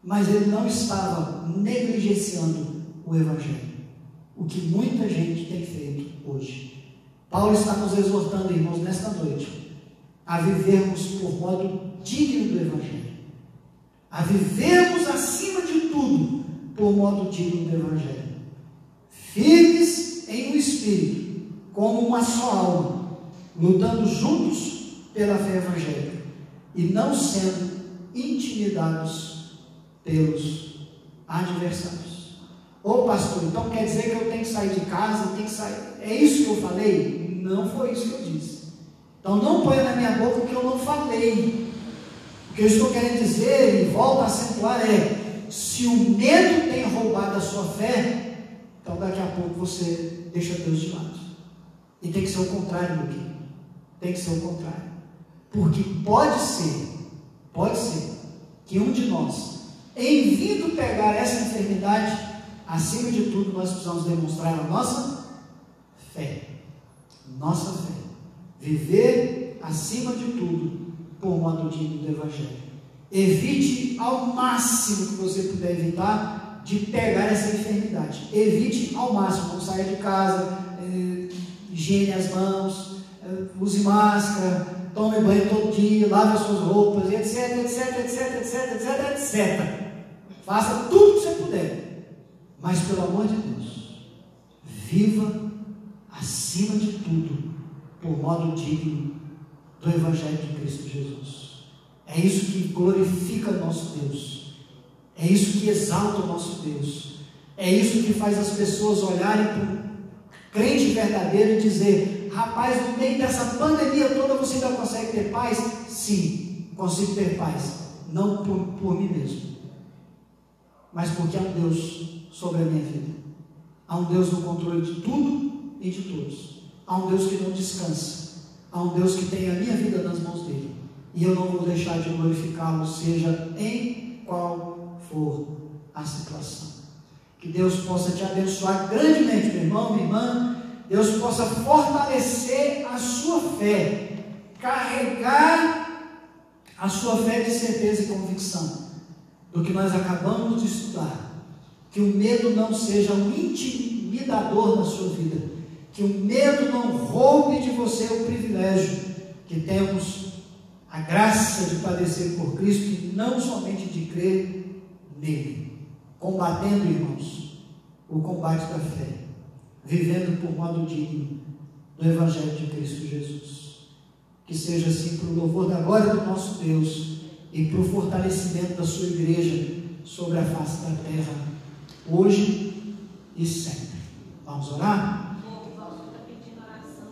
Mas ele não estava negligenciando o Evangelho. O que muita gente tem feito hoje. Paulo está nos exortando, irmãos, nesta noite, a vivermos por modo digno do Evangelho. A vivermos acima de tudo por modo digno do Evangelho. Firmes em um espírito, como uma só alma, lutando juntos pela fé evangélica e não sendo intimidados pelos adversários. Ô pastor, então quer dizer que eu tenho que sair de casa, tenho que sair? É isso que eu falei? Não foi isso que eu disse. Então não ponha na minha boca o que eu não falei. O que eu estou querendo dizer, e volto a acentuar, é: se o medo tem roubado a sua fé, então daqui a pouco você deixa Deus de lado. E tem que ser o contrário do que? Tem que ser o contrário. Porque pode ser que um de nós, em vindo pegar essa enfermidade, acima de tudo, nós precisamos demonstrar a nossa fé. Nossa fé. Viver acima de tudo por modo digno do Evangelho. Evite ao máximo que você puder evitar de pegar essa enfermidade. Evite ao máximo. Não saia de casa, higiene as mãos, use máscara, tome banho todo dia, lave as suas roupas, etc. Faça tudo que você puder. Mas, pelo amor de Deus, viva acima de tudo por modo digno do Evangelho de Cristo Jesus. É isso que glorifica nosso Deus. É isso que exalta o nosso Deus. É isso que faz as pessoas olharem para um crente verdadeiro e dizer: rapaz, no meio dessa pandemia toda você ainda consegue ter paz? Sim, consigo ter paz. Não por mim mesmo, mas porque há um Deus sobre a minha vida. Há um Deus no controle de tudo e de todos. Há um Deus que não descansa. Há um Deus que tem a minha vida nas mãos dele. E eu não vou deixar de glorificá-lo, seja em qual for a situação. Que Deus possa te abençoar grandemente, meu irmão, minha irmã. Deus possa fortalecer a sua fé, carregar a sua fé de certeza e convicção do que nós acabamos de estudar. Que o medo não seja um intimidador na sua vida. Que o medo não roube de você o privilégio que temos a graça de padecer por Cristo e não somente de crer nele. Combatendo, irmãos, o combate da fé. Vivendo por modo digno do Evangelho de Cristo Jesus. Que seja assim para o louvor da glória do nosso Deus e para o fortalecimento da sua igreja sobre a face da terra, hoje e sempre. Vamos orar? O Valdo está pedindo oração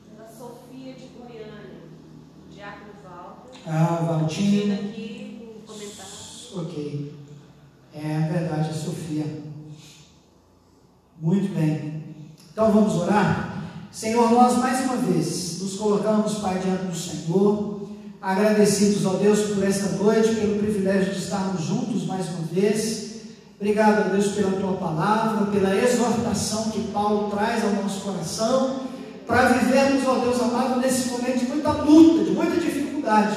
pela Sofia de Goiânia, o diácono Valdo. Valtinho. Aqui um comentário. Ok. É verdade, a Sofia. Muito bem. Então vamos orar? Senhor, nós mais uma vez nos colocamos, Pai, diante do Senhor, agradecidos, ó Deus, por esta noite, pelo privilégio de estarmos juntos mais uma vez. Obrigado, ó Deus, pela Tua palavra, pela exortação que Paulo traz ao nosso coração, para vivermos, ó Deus amado, nesse momento de muita luta, de muita dificuldade,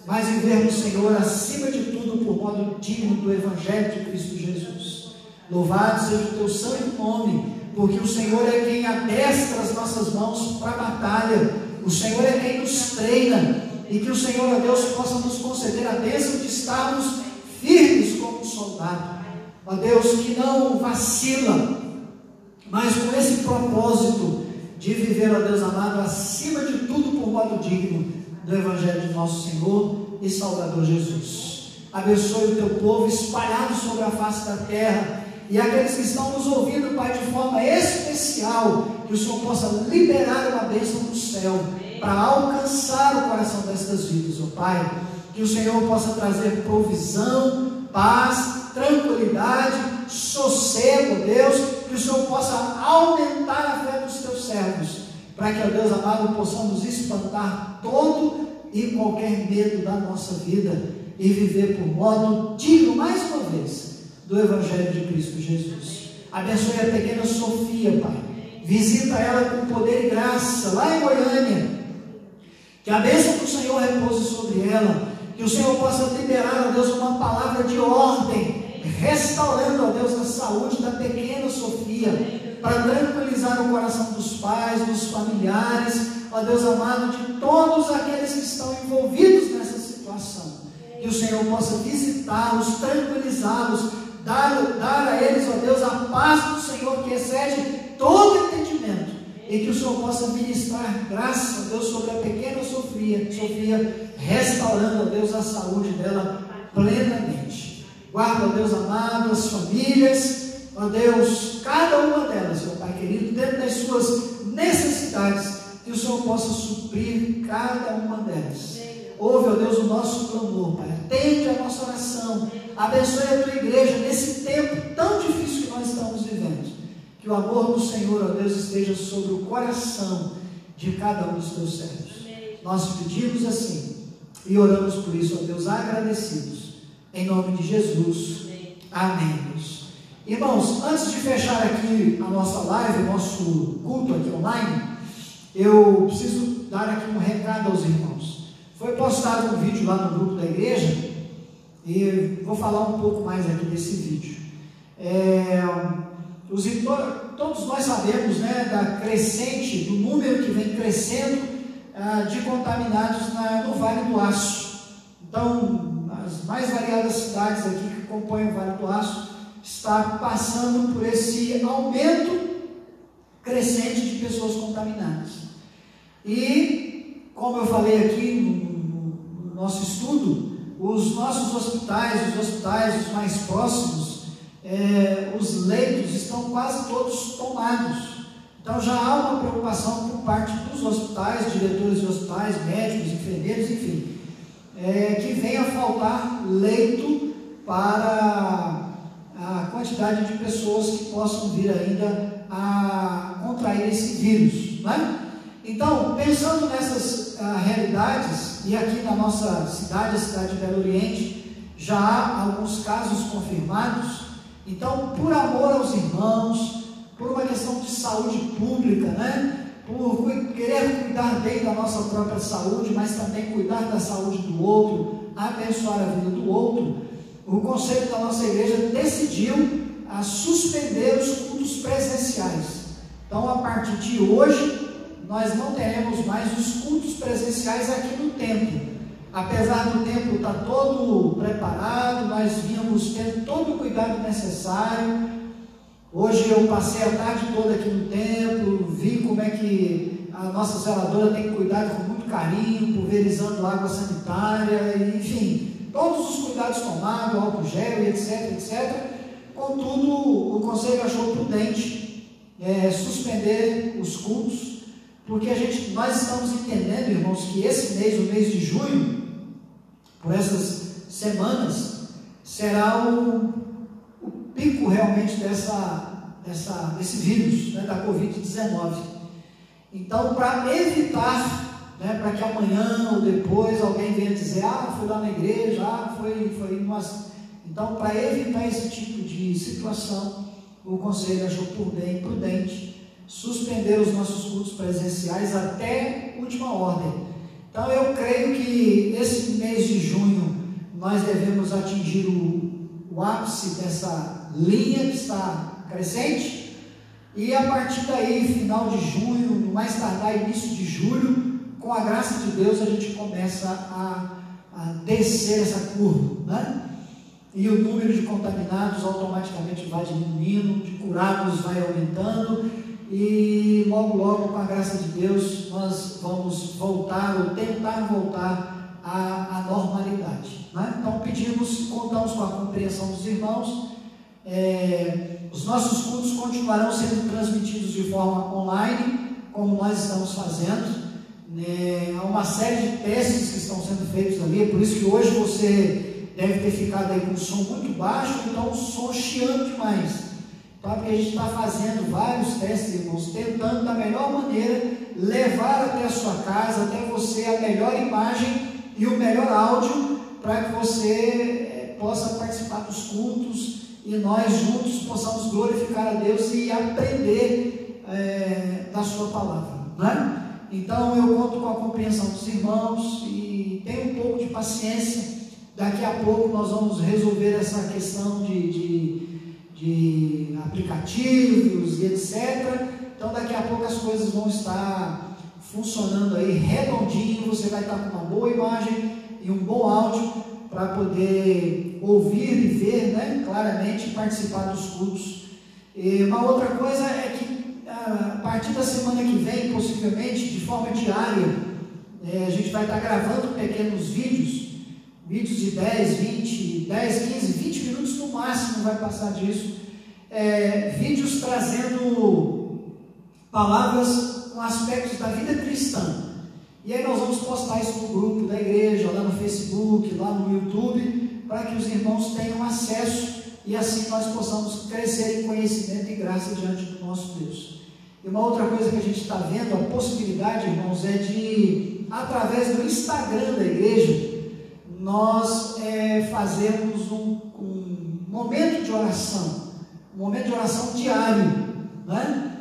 mas vivermos, Senhor, acima de tudo, por modo digno do Evangelho de Cristo Jesus. Louvado seja o Teu santo nome, porque o Senhor é quem adestra as nossas mãos para a batalha, o Senhor é quem nos treina, e que o Senhor, ó Deus, possa nos conceder a bênção de estarmos firmes como um soldado, ó Deus, que não vacila, mas com esse propósito de viver, ó Deus amado, acima de tudo por modo digno do Evangelho de nosso Senhor e Salvador Jesus. Abençoe o teu povo espalhado sobre a face da terra, e aqueles que estão nos ouvindo, Pai, de forma especial, que o Senhor possa liberar uma bênção do céu para alcançar o coração destas vidas, ó Pai. Que o Senhor possa trazer provisão, paz, tranquilidade, sossego, Deus. Que o Senhor possa aumentar a fé dos teus servos, para que, ó Deus amado, possamos espantar todo e qualquer medo da nossa vida e viver por modo digno, mais uma vez, do Evangelho de Cristo Jesus. Abençoe a pequena Sofia, Pai. Visita ela com poder e graça lá em Goiânia. Que a bênção do Senhor repouse sobre ela. Que o Senhor possa liberar, ó Deus, uma palavra de ordem, restaurando, ó Deus, a saúde da pequena Sofia, para tranquilizar o coração dos pais, dos familiares, ó Deus amado, de todos aqueles que estão envolvidos nessa situação. Que o Senhor possa visitá-los, tranquilizá-los, dar a eles, ó Deus, a paz do Senhor que excede todo entendimento, e que o Senhor possa ministrar graça, ó Deus, sobre a pequena Sofia, restaurando, ó Deus, a saúde dela plenamente. Guarda, ó Deus amado, as famílias, ó Deus, cada uma delas, ó Pai querido, dentro das suas necessidades, que o Senhor possa suprir cada uma delas. Ouve, ó Deus, o nosso clamor, Pai. Atende a nossa oração. Abençoe a tua igreja nesse tempo tão difícil que nós estamos vivendo. Que o amor do Senhor, ó Deus, esteja sobre o coração de cada um dos teus servos. Nós pedimos assim e oramos por isso, ó Deus, agradecidos. Em nome de Jesus. Amém, Deus. Irmãos, antes de fechar aqui a nossa live, o nosso culto aqui online, eu preciso dar aqui um recado aos irmãos. Foi postado um vídeo lá no grupo da igreja, e vou falar um pouco mais aqui desse vídeo. Todos nós sabemos, né, da crescente, do número que vem crescendo de contaminados no Vale do Aço. Então, as mais variadas cidades aqui que compõem o Vale do Aço está passando por esse aumento crescente de pessoas contaminadas. E, como eu falei aqui no nosso estudo, os nossos hospitais, os mais próximos, os leitos estão quase todos tomados. Então já há uma preocupação por parte dos hospitais, diretores de hospitais, médicos, enfermeiros, enfim, que venha a faltar leito para a quantidade de pessoas que possam vir ainda a contrair esse vírus, né? Então, pensando nessas realidades, e aqui na nossa cidade, a cidade de Belo Oriente, já há alguns casos confirmados. Então, por amor aos irmãos, por uma questão de saúde pública, né? Por querer cuidar bem da nossa própria saúde, mas também cuidar da saúde do outro, abençoar a vida do outro, o conselho da nossa igreja decidiu suspender os cultos presenciais. Então, a partir de hoje, nós não teremos mais os cultos presenciais aqui no templo. Apesar do templo estar todo preparado, nós vínhamos tendo todo o cuidado necessário. Hoje eu passei a tarde toda aqui no templo, vi como é que a nossa zeladora tem cuidado com muito carinho, pulverizando água sanitária, enfim, todos os cuidados tomados, álcool gel, etc, etc. Contudo, o conselho achou prudente suspender os cultos, porque nós estamos entendendo, irmãos, que esse mês, o mês de junho, por essas semanas, será o pico realmente desse vírus, né, da Covid-19. Então, para evitar, né, para que amanhã ou depois alguém venha dizer, fui lá na igreja, foi então, para evitar esse tipo de situação, o conselho achou por bem prudente suspender os nossos cultos presenciais até última ordem. Então, eu creio que esse mês de junho nós devemos atingir o ápice dessa linha que está crescente, e a partir daí, final de junho, no mais tardar início de julho, com a graça de Deus, a gente começa a descer essa curva, né? E o número de contaminados automaticamente vai diminuindo, de curados vai aumentando, e logo, logo, com a graça de Deus, nós vamos voltar ou tentar voltar à normalidade, né? Então contamos com a compreensão dos irmãos. Os nossos cultos continuarão sendo transmitidos de forma online, como nós estamos fazendo. Há uma série de testes que estão sendo feitos ali, por isso que hoje você deve ter ficado aí com o som muito baixo, então o som chiando demais. Então, porque a gente está fazendo vários testes, irmãos, tentando da melhor maneira levar até a sua casa, até você, a melhor imagem e o melhor áudio, para que você possa participar dos cultos e nós juntos possamos glorificar a Deus e aprender da sua palavra, né? Então eu conto com a compreensão dos irmãos e tenho um pouco de paciência. Daqui a pouco nós vamos resolver essa questão de aplicativos e etc. Então daqui a pouco as coisas vão estar funcionando aí redondinho. Você vai estar com uma boa imagem e um bom áudio para poder ouvir e ver, né, claramente, participar dos cultos. E uma outra coisa é que a partir da semana que vem, possivelmente, de forma diária, a gente vai estar gravando pequenos vídeos de 10, 15, 20 minutos no máximo, vai passar disso, vídeos trazendo palavras com aspectos da vida cristã. E aí nós vamos postar isso no grupo da igreja, lá no Facebook, lá no YouTube, para que os irmãos tenham acesso e assim nós possamos crescer em conhecimento e graça diante do nosso Deus. E uma outra coisa que a gente está vendo, a possibilidade, irmãos, é de, através do Instagram da igreja, nós fazermos um momento de oração diário, né?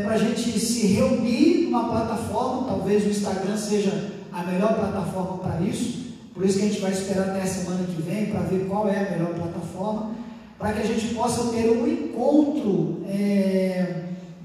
Para a gente se reunir numa plataforma. Talvez o Instagram seja a melhor plataforma para isso, por isso que a gente vai esperar até a semana que vem para ver qual é a melhor plataforma, para que a gente possa ter um encontro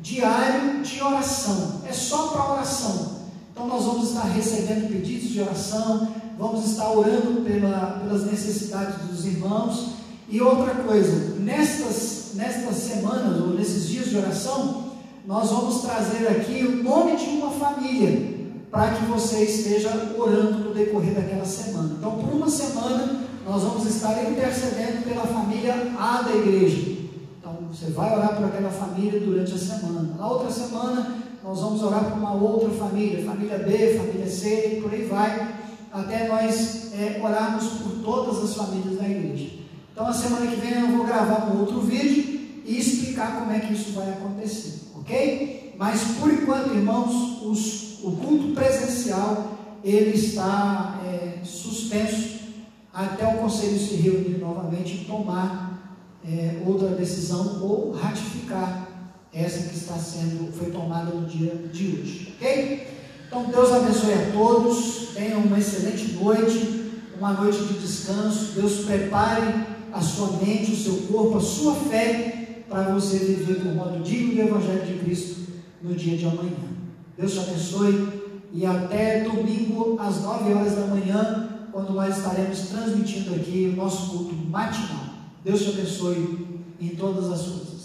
diário de oração. É só para oração. Então nós vamos estar recebendo pedidos de oração, vamos estar orando pelas necessidades dos irmãos. E outra coisa, nestas semanas ou nesses dias de oração, nós vamos trazer aqui o nome de uma família, para que você esteja orando no decorrer daquela semana. Então, por uma semana, nós vamos estar intercedendo pela família A da igreja. Então, você vai orar por aquela família durante a semana. Na outra semana, nós vamos orar por uma outra família, família B, família C, e por aí vai, até nós orarmos por todas as famílias da igreja. Então, a semana que vem eu vou gravar um outro vídeo e explicar como é que isso vai acontecer, ok? Mas, por enquanto, irmãos, o culto presencial, ele está suspenso até o conselho se reunir novamente e tomar outra decisão ou ratificar essa que foi tomada no dia de hoje, ok? Então Deus abençoe a todos, tenham uma excelente noite, uma noite de descanso. Deus prepare a sua mente, o seu corpo, a sua fé, para você viver do modo digno do Evangelho de Cristo no dia de amanhã. Deus te abençoe e até domingo às 9 horas da manhã, quando nós estaremos transmitindo aqui o nosso culto matinal. Deus te abençoe em todas as coisas.